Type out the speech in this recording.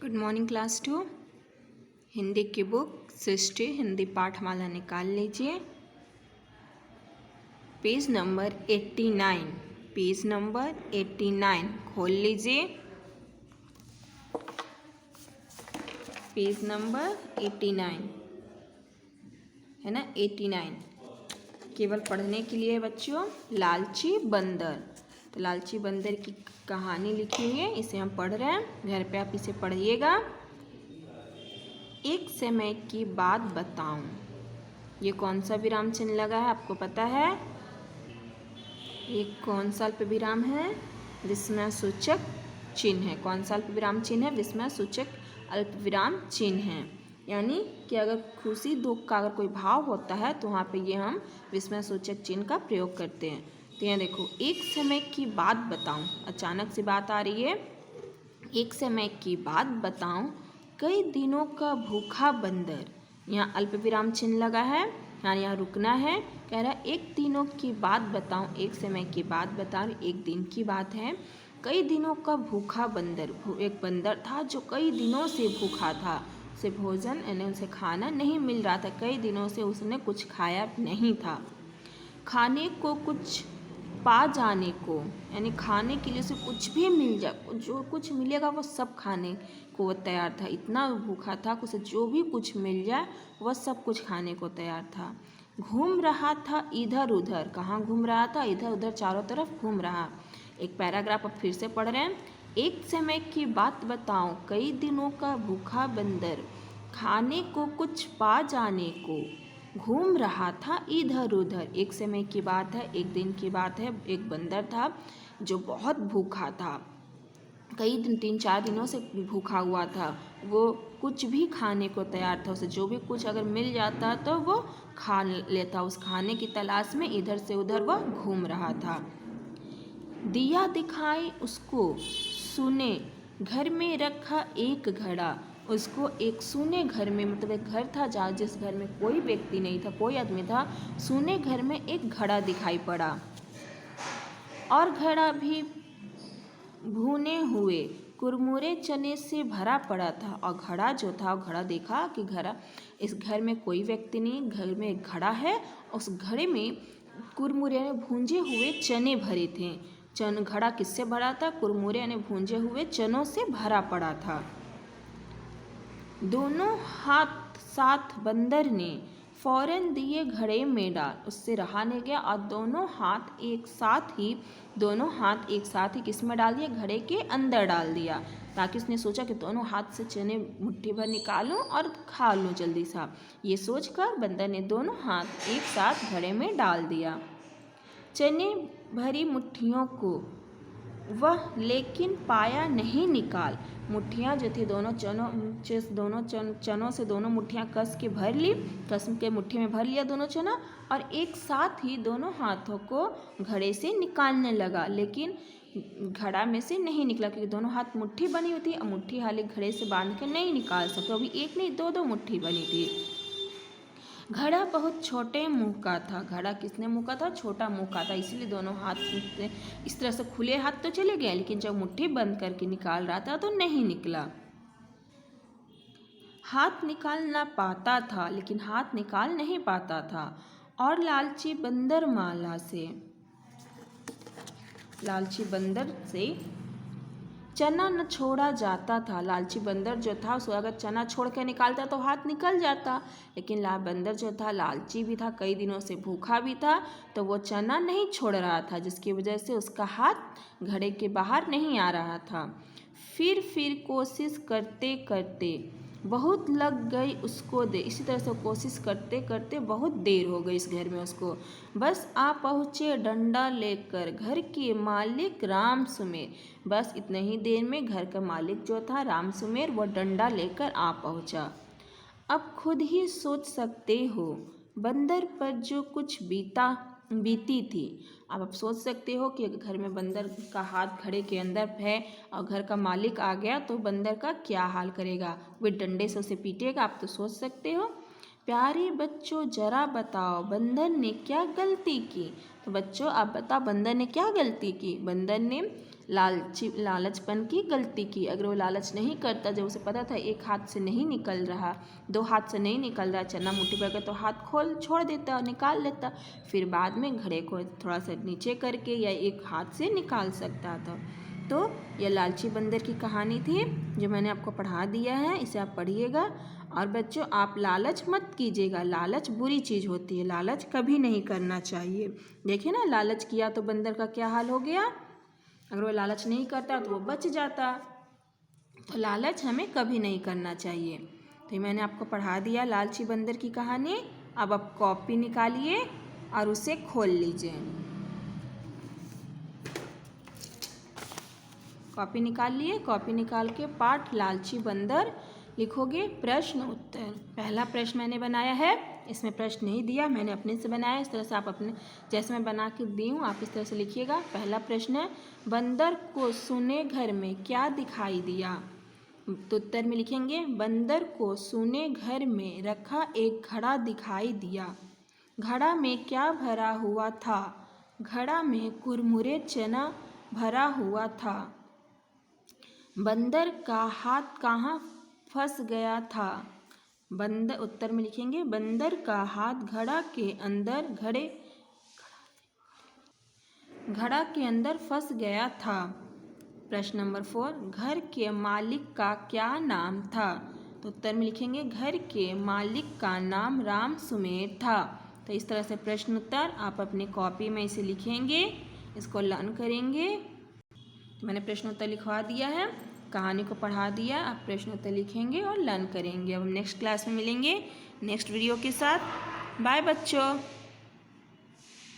Good morning class 2। Hindi की book सृष्टि हिंदी पाठमाला निकाल लीजिए। पेज नंबर 89, पेज नंबर 89 खोल लीजिए। पेज नंबर 89 है ना, 89 केवल पढ़ने के लिए बच्चों। लालची बंदर, तो लालची बंदर की कहानी लिखी हुई है, इसे हम पढ़ रहे हैं। घर पे आप इसे पढ़िएगा। एक समय की बात बताऊं, ये कौन सा विराम चिन्ह लगा है आपको पता है? ये कौन सा अल्प विराम है? विस्मय सूचक चिन्ह है। कौन सा अल्प विराम चिन्ह है? विस्मय सूचक अल्प विराम चिन्ह है। यानी कि अगर खुशी दुख का अगर कोई भाव होता है तो वहाँ पे ये हम विस्मय सूचक चिन्ह का प्रयोग करते हैं। तो यहाँ देखो, एक समय की बात बताऊं, अचानक से बात आ रही है। एक समय की बात बताऊं, कई दिनों का भूखा बंदर, यहाँ अल्प विराम चिन्ह लगा है, यानी यहाँ रुकना है। कह रहा है एक दिनों की बात बताऊं, एक समय की बात बताऊं, एक दिन की बात है। कई दिनों का भूखा बंदर, एक बंदर था जो कई दिनों से भूखा था। उसे भोजन यानी उसे खाना नहीं मिल रहा था, कई दिनों से उसने कुछ खाया नहीं था। खाने को कुछ पा जाने को, यानी खाने के लिए उसे कुछ भी मिल जाए, जो कुछ मिलेगा वो सब खाने को वो तैयार था। इतना भूखा था कि उसे जो भी कुछ मिल जाए वह सब कुछ खाने को तैयार था। घूम रहा था इधर उधर, कहाँ घूम रहा था? इधर उधर चारों तरफ घूम रहा। एक पैराग्राफ अब फिर से पढ़ रहे हैं। एक समय की बात बताऊं, कई दिनों का भूखा बंदर, खाने को कुछ पा जाने को घूम रहा था इधर उधर। एक समय की बात है, एक दिन की बात है। एक बंदर था जो बहुत भूखा था, कई दिन 3-4 दिनों से भूखा हुआ था। वो कुछ भी खाने को तैयार था, उसे जो भी कुछ अगर मिल जाता तो वो खा लेता। उस खाने की तलाश में इधर से उधर वह घूम रहा था। दिया दिखाई उसको सुने घर में रखा एक घड़ा, उसको एक सूने घर में, मतलब एक घर था जहाँ जिस घर में कोई व्यक्ति नहीं था, कोई आदमी था, सूने घर में एक घड़ा दिखाई पड़ा और घड़ा भी भुने हुए कुरमुरे चने से भरा पड़ा था। और घड़ा जो था, घड़ा देखा कि घड़ा, इस घर में कोई व्यक्ति नहीं, घर में एक घड़ा है। उस घड़े में कुरमुरे यानी भूंजे हुए चने भरे थे। घड़ा किससे भरा था? कुरमुरे यानी भूंजे हुए चनों से भरा पड़ा था। दोनों हाथ साथ बंदर ने फौरन दिए घड़े में डाल, उससे रहा नहीं गया और दोनों हाथ एक साथ ही किस में डाल दिया? घड़े के अंदर डाल दिया, ताकि उसने सोचा कि दोनों हाथ से चने मुट्ठी भर निकालूं और खा लूं जल्दी सा। ये सोचकर बंदर ने दोनों हाथ एक साथ घड़े में डाल दिया। चने भरी मुट्ठियों को वह लेकिन पाया नहीं निकाल। मुट्ठियाँ जो थी दोनों चनों से दोनों मुट्ठियाँ कस के भर ली, कस के मुट्ठी में भर लिया दोनों चना, और एक साथ ही दोनों हाथों को घड़े से निकालने लगा। लेकिन घड़ा में से नहीं निकला, क्योंकि दोनों हाथ मुट्ठी बनी हुई थी। अब मुट्ठी हाली घड़े से बांध के नहीं निकाल सकते, अभी एक नहीं दो मुट्ठी बनी थी। घड़ा बहुत छोटे मुंह का था। घड़ा किसने मुंह का था? छोटा मुंह का था, इसीलिए दोनों हाथ इस तरह से खुले हाथ तो चले गए, लेकिन जब मुट्ठी बंद करके निकाल रहा था तो नहीं निकला। हाथ निकाल ना पाता था, लेकिन हाथ निकाल नहीं पाता था। और लालची बंदर से चना न छोड़ा जाता था। लालची बंदर जो था, उसको अगर चना छोड़ के निकालता तो हाथ निकल जाता, लेकिन बंदर जो था लालची भी था, कई दिनों से भूखा भी था, तो वो चना नहीं छोड़ रहा था, जिसकी वजह से उसका हाथ घड़े के बाहर नहीं आ रहा था। फिर कोशिश करते करते बहुत लग गई उसको देर। इसी तरह से कोशिश करते करते बहुत देर हो गई इस घर में उसको। बस आ पहुँचे डंडा लेकर घर के मालिक राम सुमेर। बस इतने ही देर में घर का मालिक जो था राम सुमेर, वो डंडा लेकर आ पहुँचा। अब खुद ही सोच सकते हो बंदर पर जो कुछ बीती थी। अब आप सोच सकते हो कि घर में बंदर का हाथ घड़े के अंदर है और घर का मालिक आ गया तो बंदर का क्या हाल करेगा? वे डंडे से उसे पीटेगा। आप तो सोच सकते हो। प्यारे बच्चों जरा बताओ बंदर ने क्या गलती की? तो बच्चों आप बताओ बंदर ने क्या गलती की? बंदर ने लालचपन की गलती की। अगर वो लालच नहीं करता, जब उसे पता था एक हाथ से नहीं निकल रहा, 2 हाथ से नहीं निकल रहा, चना मुट्ठी पर तो हाथ खोल छोड़ देता और निकाल लेता, फिर बाद में घड़े को थोड़ा सा नीचे करके या एक हाथ से निकाल सकता था। तो यह लालची बंदर की कहानी थी जो मैंने आपको पढ़ा दिया है, इसे आप पढ़िएगा। और बच्चों, आप लालच मत कीजिएगा, लालच बुरी चीज़ होती है, लालच कभी नहीं करना चाहिए। देखिए ना, लालच किया तो बंदर का क्या हाल हो गया। अगर वो लालच नहीं करता तो वो बच जाता। तो लालच हमें कभी नहीं करना चाहिए। तो मैंने आपको पढ़ा दिया लालची बंदर की कहानी। अब आप कॉपी निकालिए और उसे खोल लीजिए। कॉपी निकाल लिए, कॉपी निकाल के पाठ लालची बंदर लिखोगे। प्रश्न उत्तर, पहला प्रश्न मैंने बनाया है, इसमें प्रश्न नहीं दिया, मैंने अपने से बनाया। इस तरह से आप अपने जैसे मैं बना के दी हूँ आप इस तरह से लिखिएगा। पहला प्रश्न है, बंदर को सूने घर में क्या दिखाई दिया। तो उत्तर में लिखेंगे, बंदर को सूने घर में रखा एक घड़ा दिखाई दिया। घड़ा में क्या भरा हुआ था। घड़ा में कुरमुरे चना भरा हुआ था। बंदर का हाथ कहाँ फंस गया था। बंदर, उत्तर में लिखेंगे, बंदर का हाथ घड़ा के अंदर फंस गया था। प्रश्न नंबर 4, घर के मालिक का क्या नाम था। तो उत्तर में लिखेंगे, घर के मालिक का नाम राम सुमेर था। तो इस तरह से प्रश्न उत्तर आप अपनी कॉपी में इसे लिखेंगे, इसको लर्न करेंगे। मैंने प्रश्न उत्तर लिखवा दिया है, कहानी को पढ़ा दिया, आप प्रश्न उत्तर लिखेंगे और लर्न करेंगे। अब हम नेक्स्ट क्लास में मिलेंगे नेक्स्ट वीडियो के साथ। बाय बच्चों।